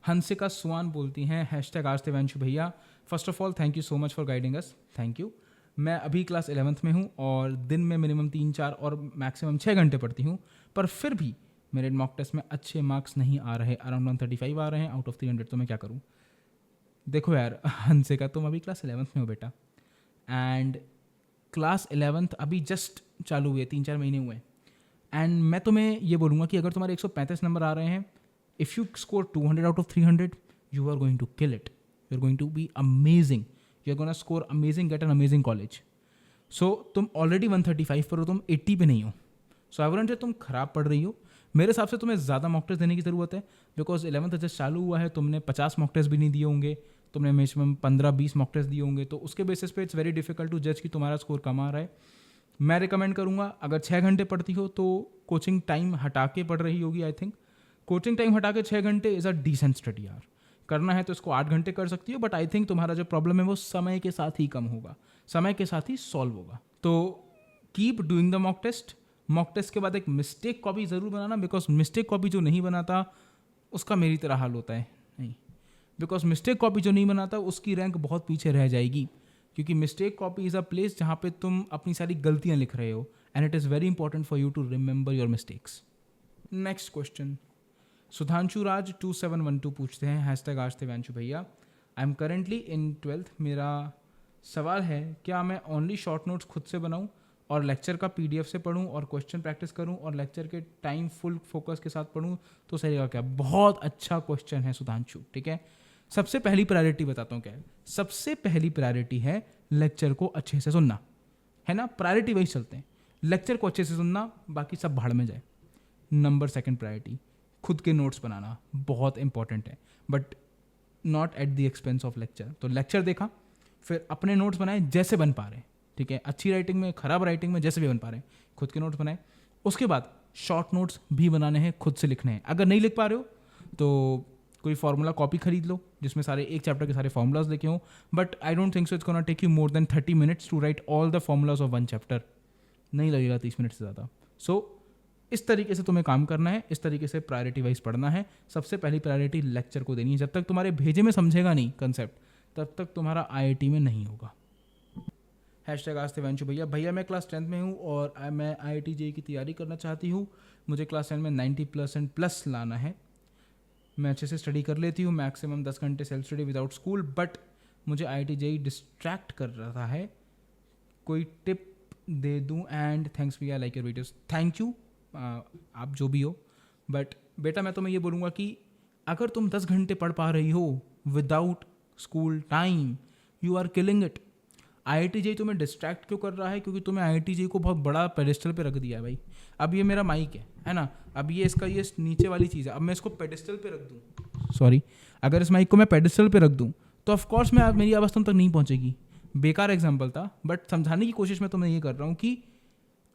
हंसिका सुआन बोलती हैं हैशटैग आज देवांशु भैया, first of all thank you so much for guiding us, thank you. मैं अभी क्लास 11th में हूँ और दिन में मिनिमम 3-4 और मैक्सिमम 6 घंटे पढ़ती हूँ, पर फिर भी मेरे मॉक टेस्ट में अच्छे मार्क्स नहीं आ रहे, अराउंड 135 आ रहे हैं आउट ऑफ 300, तो मैं क्या करूँ? देखो यार हंसिका, तुम अभी क्लास 11th में हो बेटा, एंड क्लास 11th अभी जस्ट चालू हुई है, 3-4 महीने हुए हैं, एंड मैं तुम्हें ये बोलूँगा कि अगर तुम्हारे 135 नंबर आ रहे हैं, if you score 200 out of 300, you are going to kill it, you are going to be amazing, you are gonna score amazing, get an amazing college. So तुम ऑलरेडी 135 पर हो, तुम 80 पे नहीं हो। सो आई वुडंट से तुम खराब पढ़ रही हो, मेरे हिसाब से तुम्हें ज़्यादा मॉक टेस्ट देने की ज़रूरत है, बिकॉज 11th जस्ट चालू हुआ है, तुमने 50 मॉक टेस्ट भी नहीं दिए होंगे, तुमने मैक्सिमम 15-20 मॉक टेस्ट दिए होंगे, तो उसके बेसिस पे इट्स वेरी डिफिकल्ट टू जज कि तुम्हारा स्कोर कम आ रहा है। मैं रिकमेंड करूँगा, अगर 6 घंटे पढ़ती हो तो कोचिंग टाइम हटा के पढ़ रही होगी, आई थिंक कोचिंग टाइम हटा के 6 घंटे इज़ अ डिसेंट स्टडी यार। करना है तो इसको 8 घंटे कर सकती हो, बट आई थिंक तुम्हारा जो प्रॉब्लम है वो समय के साथ ही कम होगा, समय के साथ ही सॉल्व होगा। तो keep doing the mock test. Mock test के बाद एक मिस्टेक कॉपी ज़रूर बनाना, बिकॉज मिस्टेक कॉपी जो नहीं बनाता उसका मेरी तरह हाल होता है नहीं, बिकॉज मिस्टेक कॉपी जो नहीं बनाता उसकी रैंक बहुत पीछे रह जाएगी, क्योंकि mistake copy is a place जहाँ पे तुम अपनी सारी गलतियाँ लिख रहे हो, and it is very important for you to remember your mistakes. Next question, Sudhanshu Raj 2712 पूछते हैं हैशटैग आज देवांशु भैया, I am currently in 12th, मेरा सवाल है क्या मैं ओनली शॉर्ट नोट्स खुद से बनाऊं और लेक्चर का PDF से पढूं और क्वेश्चन प्रैक्टिस करूं और लेक्चर के टाइम फुल फोकस के साथ पढूं तो सही रहेगा क्या? बहुत अच्छा क्वेश्चन है सुधांशु, ठीक है। सबसे पहली प्रायोरिटी बताता हूँ क्या है। सबसे पहली प्रायोरिटी है लेक्चर को अच्छे से सुनना, है ना, प्रायोरिटी वाइज चलते हैं, लेक्चर को अच्छे से सुनना, बाकी सब भाड़ में जाए। नंबर सेकंड प्रायोरिटी, खुद के नोट्स बनाना बहुत इंपॉर्टेंट है, but not at the expense of lecture. तो लेक्चर देखा, फिर अपने नोट्स बनाए जैसे बन पा रहे हैं, ठीक है, अच्छी राइटिंग में, खराब राइटिंग में, जैसे भी बन पा रहे हैं, खुद के नोट्स बनाए। उसके बाद शॉर्ट नोट्स भी बनाने हैं, खुद से लिखने हैं। अगर नहीं लिख पा रहे हो तो कोई फार्मूला कॉपी खरीद लो जिसमें सारे एक चैप्टर के सारे फार्मूलाज लिखे हों, but I don't think so it's gonna take you more than 30 minutes to write all the formulas of one chapter, नहीं लगेगा 30 मिनट से ज़्यादा। सो इस तरीके से तुम्हें काम करना है, इस तरीके से प्रायोरिटी वाइज पढ़ना है। सबसे पहली प्रायोरिटी लेक्चर को देनी है। जब तक तुम्हारे भेजे में समझेगा नहीं कंसेप्ट, तब तक तुम्हारा IIT में नहीं होगा। हैशटैग आज देवांशु भैया, भैया मैं क्लास 10th में हूँ और मैं IIT JEE की तैयारी करना चाहती हूँ। मुझे क्लास 10 में 90% प्लस लाना है। मैं अच्छे से स्टडी कर लेती हूँ, मैक्सिमम 10 घंटे self study without school, but मुझे IIT JEE डिस्ट्रैक्ट कर रहा है, कोई टिप दे दूँ? एंड थैंक्स भैया, like your videos. Thank you, आप जो भी हो, बट बेटा मैं तुम्हें ये बोलूँगा कि अगर तुम 10 घंटे पढ़ पा रही हो without school time, you are killing it. IIT JEE तुम्हें डिस्ट्रैक्ट क्यों कर रहा है? क्योंकि तुम्हें IIT JEE को बहुत बड़ा पेडिस्टल पे रख दिया है भाई। अब ये मेरा माइक है ना, अब ये इसका ये नीचे वाली चीज़ है, अब मैं इसको पेडिस्टल पे रख दूँ, सॉरी, अगर इस माइक को मैं पेडिस्टल पे रख दूँ तो ऑफकोर्स मेरी आवाज़ तुम तक नहीं पहुँचेगी। बेकार एग्जाम्पल था, बट समझाने की कोशिश मैं तुम्हें ये कर रहा हूँ कि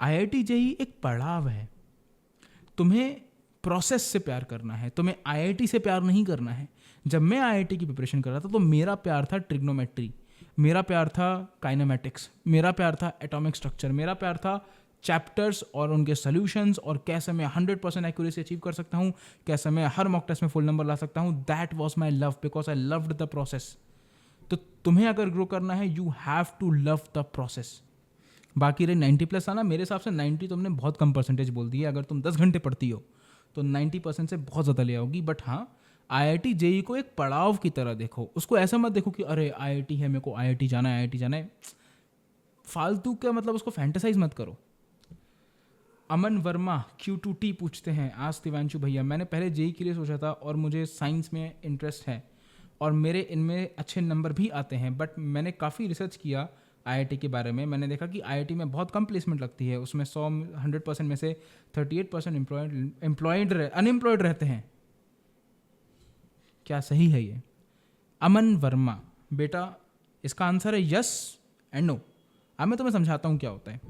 IIT JEE एक पड़ाव है। तुम्हें प्रोसेस से प्यार करना है, तुम्हें IIT से प्यार नहीं करना है। जब मैं IIT की प्रिपरेशन कर रहा था तो मेरा प्यार था ट्रिग्नोमेट्री, मेरा प्यार था काइनेमेटिक्स, मेरा प्यार था एटॉमिक स्ट्रक्चर, मेरा प्यार था चैप्टर्स और उनके सॉल्यूशंस और कैसे मैं 100% एक्यूरेसी अचीव कर सकता हूँ, कैसे मैं हर मॉक टेस्ट में फुल नंबर ला सकता हूँ। That was my love, because I loved the process. तो तुम्हें अगर ग्रो करना है, you have to love the process. बाकी रहे 90+ आना, मेरे हिसाब से 90 तुमने बहुत कम परसेंटेज बोल दी है। अगर तुम 10 घंटे पढ़ती हो तो 90% से बहुत ज़्यादा ले आओगी। बट हाँ, IIT JEE को एक पड़ाव की तरह देखो, उसको ऐसा मत देखो कि अरे IIT है, मेरे को IIT जाना है, IIT जाना है, फालतू का मतलब उसको फैंटेसाइज मत करो। अमन वर्मा Q2T पूछते हैं, आज देवांशु भैया मैंने पहले JEE के लिए सोचा था और मुझे साइंस में इंटरेस्ट है और मेरे इनमें अच्छे नंबर भी आते हैं, बट मैंने काफ़ी रिसर्च किया IIT के बारे में। मैंने देखा कि IIT में बहुत कम प्लेसमेंट लगती है, उसमें 100% में से 38% अनएम्प्लॉयड रहते हैं। क्या सही है ये? अमन वर्मा, बेटा इसका आंसर है यस एंड नो। अब मैं तुम्हें समझाता हूँ क्या होता है।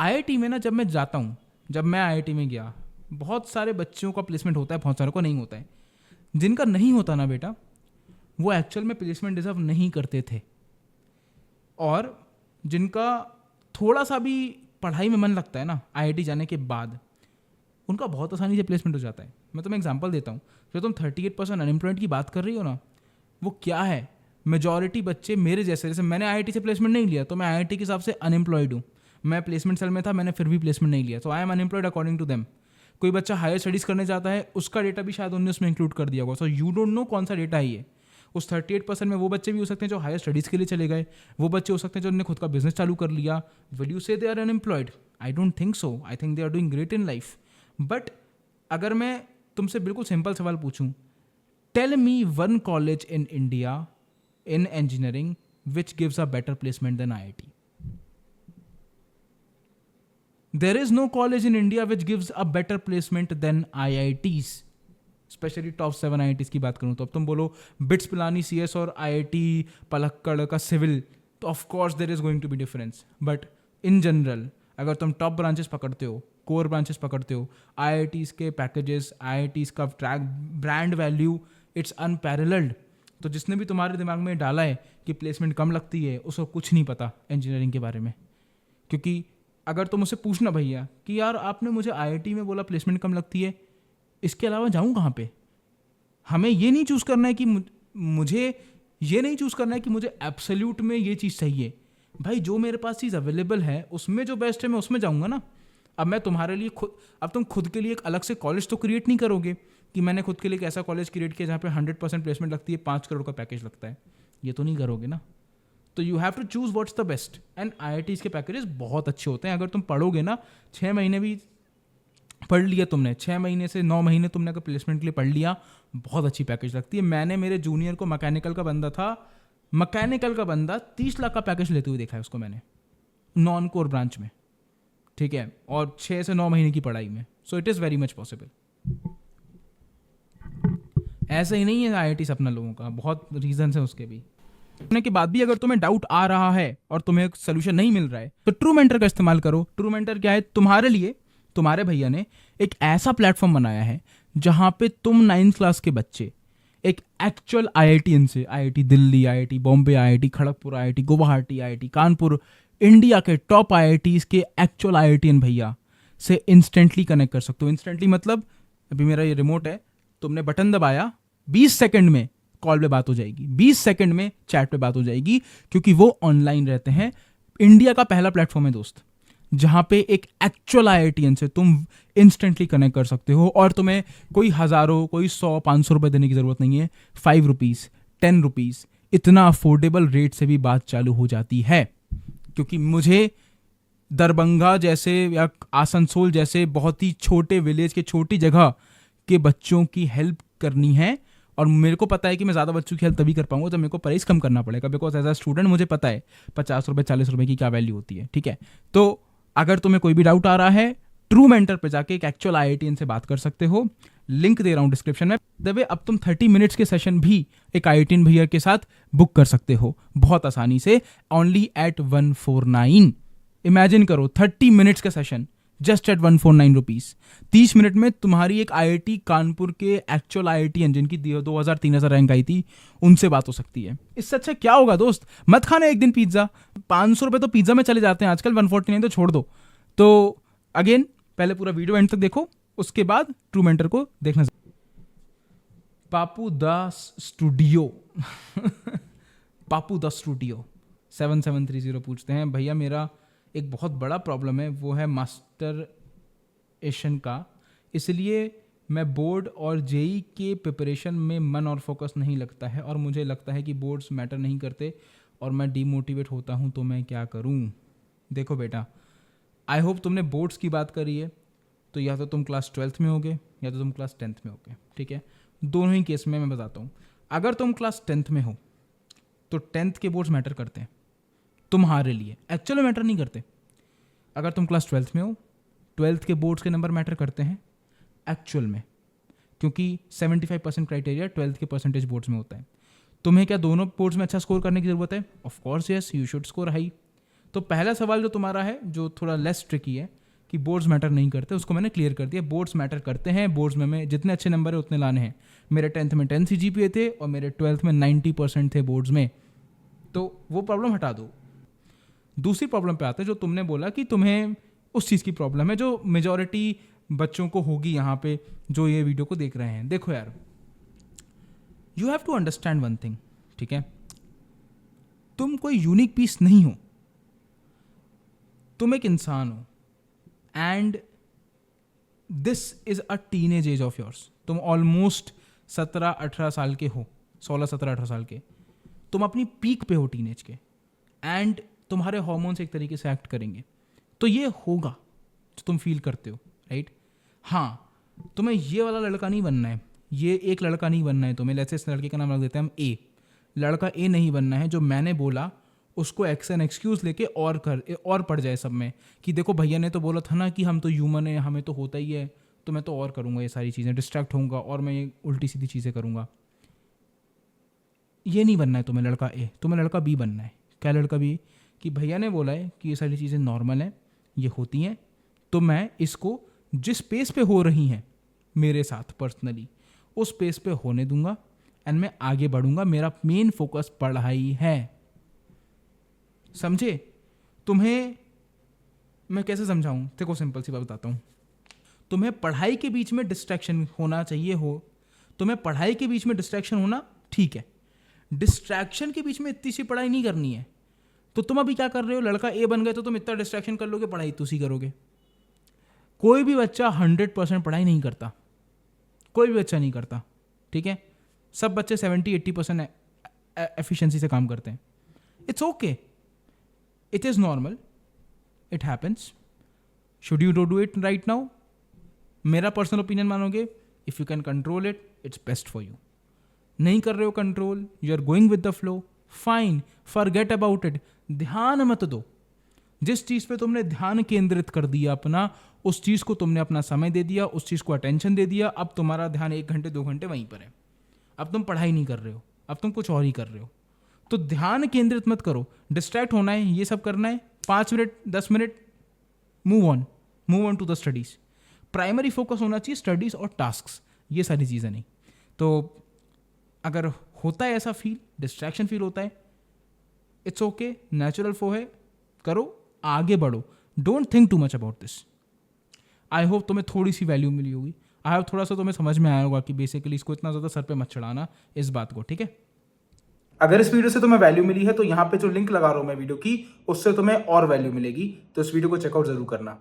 IIT में ना, जब मैं जाता हूँ, जब मैं IIT में गया, बहुत सारे बच्चों का प्लेसमेंट होता है, बहुत सारों को नहीं होता है। जिनका नहीं होता ना बेटा, वो एक्चुअल में प्लेसमेंट डिजर्व नहीं करते थे, और जिनका थोड़ा सा भी पढ़ाई में मन लगता है ना IIT जाने के बाद, उनका बहुत आसानी से प्लेसमेंट हो जाता है। मैं तुम्हें एग्जांपल देता हूँ, जो तुम 38% अनएम्प्लॉयड की बात कर रही हो ना, वो क्या है? मेजॉरिटी बच्चे मेरे जैसे मैंने आईआईटी से प्लेसमेंट नहीं लिया, तो मैं आईआईटी के हिसाब से अनएम्प्लॉयड हूँ। मैं प्लेसमेंट सेल में था, मैंने फिर भी प्लेसमेंट नहीं लिया, तो I am unemployed according to them. कोई बच्चा हायर स्टडीज़ करने जाता है, उसका डेटा भी शायद उन्होंने उसमें इंक्लूड कर दिया होगा। सो यू डोंट नो कौन सा डेटा है ये। उस 38% में वो बच्चे भी हो सकते हैं जो हायर स्टडीज़ के लिए चले गए, वो बच्चे हो सकते हैं जो उन्होंने खुद का बिजनेस चालू कर लिया। Will you say they are unemployed? I don't think so. I think they are doing great in life. But अगर मैं तुमसे बिल्कुल सिंपल सवाल पूछूं, tell me one college in India in engineering which gives a better placement than IIT. There is no college in India which gives a better placement than IITs. Specially top 7 IITs की बात करूँ तो अब तुम बोलो BITS Pilani CS और IIT Palakkad का civil, तो of course there is going to be difference. But in general अगर तुम टॉप ब्रांचेस पकड़ते हो, कोर ब्रांचेस पकड़ते हो, IITs के पैकेजेस, IITs का track brand value, it's unparalleled. तो जिसने भी तुम्हारे दिमाग में डाला है कि प्लेसमेंट कम लगती है, उसको कुछ नहीं पता इंजीनियरिंग के बारे में। क्योंकि अगर तुम मुझसे पूछना भैया कि यार आपने मुझे IIT में बोला प्लेसमेंट कम लगती है, इसके अलावा जाऊँ कहाँ पे? हमें ये नहीं चूज़ करना है कि मुझे ये नहीं चूज़ करना है कि मुझे एब्सोल्यूट में ये चीज़ चाहिए। भाई जो मेरे पास चीज़ अवेलेबल है उसमें जो बेस्ट है मैं उसमें जाऊँगा ना। अब मैं तुम्हारे लिए अब तुम खुद के लिए एक अलग से कॉलेज तो क्रिएट नहीं करोगे कि मैंने खुद के लिए एक ऐसा कॉलेज क्रिएट किया जहाँ पे 100% प्लेसमेंट लगती है, 5 करोड़ का पैकेज लगता है। ये तो नहीं करोगे ना। तो you have to choose what's the best. And IITs के पैकेजेस बहुत अच्छे होते हैं। अगर तुम पढ़ोगे ना, 6 महीने भी पढ़ लिया तुमने, 6 महीने से 9 महीने तुमने अगर प्लेसमेंट के लिए पढ़ लिया, बहुत अच्छी पैकेज लगती है। मैंने मेरे जूनियर को मैकेनिकल का बंदा 30 लाख का पैकेज लेते हुए देखा है उसको मैंने, नॉन कोर ब्रांच में, ठीक है, और 6 से 9 महीने की पढ़ाई में। So it is very much possible. ऐसा ही नहीं है IIT सपना लोगों का, बहुत रीजन है उसके भी। होने के बाद भी अगर तुम्हें डाउट आ रहा है और तुम्हें एक सोल्यूशन नहीं मिल रहा है तो ट्रू मेंटर का इस्तेमाल करो। ट्रू मेंटर क्या है? तुम्हारे लिए तुम्हारे भैया ने एक ऐसा प्लेटफॉर्म बनाया है जहां पे तुम 9th क्लास के बच्चे एक एक्चुअल IITian से, IIT Delhi, IIT Bombay, IIT Kharagpur, IIT Guwahati, IIT Kanpur, India के टॉप IITs के एक्चुअल IITian भैया से इंस्टेंटली कनेक्ट कर सकते हो। इंस्टेंटली मतलब अभी मेरा ये रिमोट है, तुमने बटन दबाया, 20 सेकंड में कॉल पे बात हो जाएगी, 20 सेकंड में चैट पे बात हो जाएगी, क्योंकि वो ऑनलाइन रहते हैं। इंडिया का पहला प्लेटफॉर्म है दोस्त, जहां पे एक एक्चुअल IITian से तुम इंस्टेंटली कनेक्ट कर सकते हो और तुम्हें कोई हज़ारों, कोई 100-500 रुपए देने की ज़रूरत नहीं है। 5 रुपीज़, 10 रुपीज़, इतना अफोर्डेबल रेट से भी बात चालू हो जाती है। क्योंकि मुझे दरभंगा जैसे या आसनसोल जैसे बहुत ही छोटे विलेज के, छोटी जगह के बच्चों की हेल्प करनी है, और मेरे को पता है कि मैं ज़्यादा बच्चों की हेल्प तभी कर पाऊंगा जब मेरे को प्राइस कम करना पड़ेगा। बिकॉज एज अ स्टूडेंट मुझे पता है 50 रुपये 40 रुपये की क्या वैल्यू होती है, ठीक है। तो अगर तुम्हें कोई भी डाउट आ रहा है, ट्रू मेंटर पे जाके एक एक्चुअल IITian से बात कर सकते हो। लिंक दे रहा हूँ डिस्क्रिप्शन में। दबे अब तुम 30 मिनट्स के सेशन भी एक IITian भैया के साथ बुक कर सकते हो बहुत आसानी से, ओनली एट 149। इमेजिन करो 30 मिनट्स का session just at 149 rupees. 30 minute में तुम्हारी एक IIT कानपुर के एक्चुअल IITian जिनकी 2000-3000 रैंक आई थी, उनसे बात हो सकती है। इससे अच्छा क्या होगा दोस्त? मत खाना एक दिन पिज्ज़ा, 500 रुपये तो पिज्ज़ा में चले जाते हैं आजकल, 149 तो छोड़ दो। तो अगेन पहले पूरा वीडियो एंड तक देखो, उसके बाद ट्रू मेंटर को देखना। पापू the studio Papu the studio 7730 पूछते हैं, भैया मेरा एक बहुत बड़ा प्रॉब्लम है, वो है मास्टर एशन का, इसलिए मैं बोर्ड और JEE के प्रिपरेशन में मन और फोकस नहीं लगता है, और मुझे लगता है कि बोर्ड्स मैटर नहीं करते और मैं डीमोटिवेट होता हूँ, तो मैं क्या करूँ? देखो बेटा, आई होप तुमने बोर्ड्स की बात करी है, तो या तो तुम क्लास 12th में होगे या तो तुम क्लास 10th में होगे, ठीक है। दोनों ही केस में मैं बताता हूँ। अगर तुम क्लास 10th में हो तो 10th के बोर्ड्स मैटर करते हैं तुम्हारे लिए, एक्चुअली मैटर नहीं करते। अगर तुम क्लास 12th में हो, 12th के बोर्ड्स के नंबर मैटर करते हैं एक्चुअल में, क्योंकि 75% क्राइटेरिया 12th के परसेंटेज बोर्ड्स में होता है। तुम्हें क्या दोनों बोर्ड्स में अच्छा स्कोर करने की ज़रूरत है? Of course yes, you should score high. तो पहला सवाल जो तुम्हारा है, जो थोड़ा लेस ट्रिकी है कि बोर्ड्स मैटर नहीं करते, उसको मैंने क्लियर कर दिया। बोर्ड्स मैटर करते हैं, बोर्ड्स में जितने अच्छे नंबर है उतने लाने हैं। मेरे 10th में 10 CGPA थे और मेरे 12th में 90% थे बोर्ड्स में, तो वो प्रॉब्लम हटा दो। दूसरी प्रॉब्लम पे आते हैं, जो तुमने बोला कि तुम्हें उस चीज़ की प्रॉब्लम है जो मेजॉरिटी बच्चों को होगी यहाँ पे जो ये वीडियो को देख रहे हैं। देखो यार, you have to understand one thing, ठीक है? तुम कोई यूनिक पीस नहीं हो, तुम एक इंसान हो, and this is a teenage of ऑफ योर्स। तुम ऑलमोस्ट 17-18 साल के हो, 16-17-18 साल के। तुम अपनी पीक पे हो टीनेज के, एंड तुम्हारे हार्मोन्स एक तरीके से एक्ट करेंगे, तो ये होगा जो तुम फील करते हो, राइट? हाँ, तुम्हें ये वाला लड़का नहीं बनना है, ये एक लड़का नहीं बनना है तुम्हें। लेट्स से इस लड़के का नाम रख देते हैं हम ए। लड़का ए नहीं बनना है जो मैंने बोला उसको एक्सक्यूज लेके और पड़ जाए सब में कि देखो भैया ने तो बोला था ना कि हम तो ह्यूमन है, हमें तो होता ही है, तो मैं तो और करूँगा ये सारी चीज़ें, डिस्ट्रैक्ट होऊंगा और मैं ये उल्टी सीधी चीज़ें करूँगा। ये नहीं बनना है तुम्हें लड़का ए, तुम्हें लड़का बी बनना है। क्या लड़का बी? कि भैया ने बोला है कि ये सारी चीज़ें नॉर्मल हैं, ये होती हैं, तो मैं इसको जिस पेस पे हो रही हैं मेरे साथ पर्सनली, उस पेस पे होने दूंगा एंड मैं आगे बढ़ूंगा। मेरा मेन फोकस पढ़ाई है, समझे? तुम्हें मैं कैसे समझाऊं? देखो सिंपल सी बात बताता हूँ। तुम्हें पढ़ाई के बीच में डिस्ट्रैक्शन होना चाहिए हो, तुम्हें पढ़ाई के बीच में डिस्ट्रैक्शन होना ठीक है, डिस्ट्रैक्शन के बीच में इतनी सी पढ़ाई नहीं करनी है। तो तुम अभी क्या कर रहे हो? लड़का ए बन गए तो तुम इतना डिस्ट्रैक्शन कर लोगे, पढ़ाई तुसी करोगे। कोई भी बच्चा 100% पढ़ाई नहीं करता, कोई भी बच्चा नहीं करता, ठीक है? सब बच्चे 70-80% एफिशिएंसी से काम करते हैं। It's okay, it is normal, it happens. Should you do it right now? मेरा पर्सनल ओपिनियन मानोगे, if you can control it, it's best for you. नहीं कर रहे हो control, you are going with the flow, fine, forget about it. ध्यान मत दो। जिस चीज़ पे तुमने ध्यान केंद्रित कर दिया अपना, उस चीज़ को तुमने अपना समय दे दिया, उस चीज़ को अटेंशन दे दिया, अब तुम्हारा ध्यान 1 घंटे 2 घंटे वहीं पर है। अब तुम पढ़ाई नहीं कर रहे हो, अब तुम कुछ और ही कर रहे हो। तो ध्यान केंद्रित मत करो। डिस्ट्रैक्ट होना है, ये सब करना है, 5 minute 10 minute, move on to the studies. Primary focus होना चाहिए स्टडीज़ और टास्क्स, ये सारी चीज़ें नहीं। तो अगर होता है ऐसा फील, डिस्ट्रैक्शन फील होता है, इट्स ओके, नेचुरल फो है, करो, आगे बढ़ो, don't think too much about this. I hope तुम्हें थोड़ी सी वैल्यू मिली होगी, आई होप थोड़ा सा तुम्हें समझ में आया होगा कि बेसिकली इसको इतना ज़्यादा सर पे मत चढ़ाना इस बात को, ठीक है? अगर इस वीडियो से तुम्हें वैल्यू मिली है तो यहाँ पे जो लिंक लगा रहा हूँ मैं वीडियो की, उससे तुम्हें और वैल्यू मिलेगी, तो इस वीडियो को चेकआउट जरूर करना।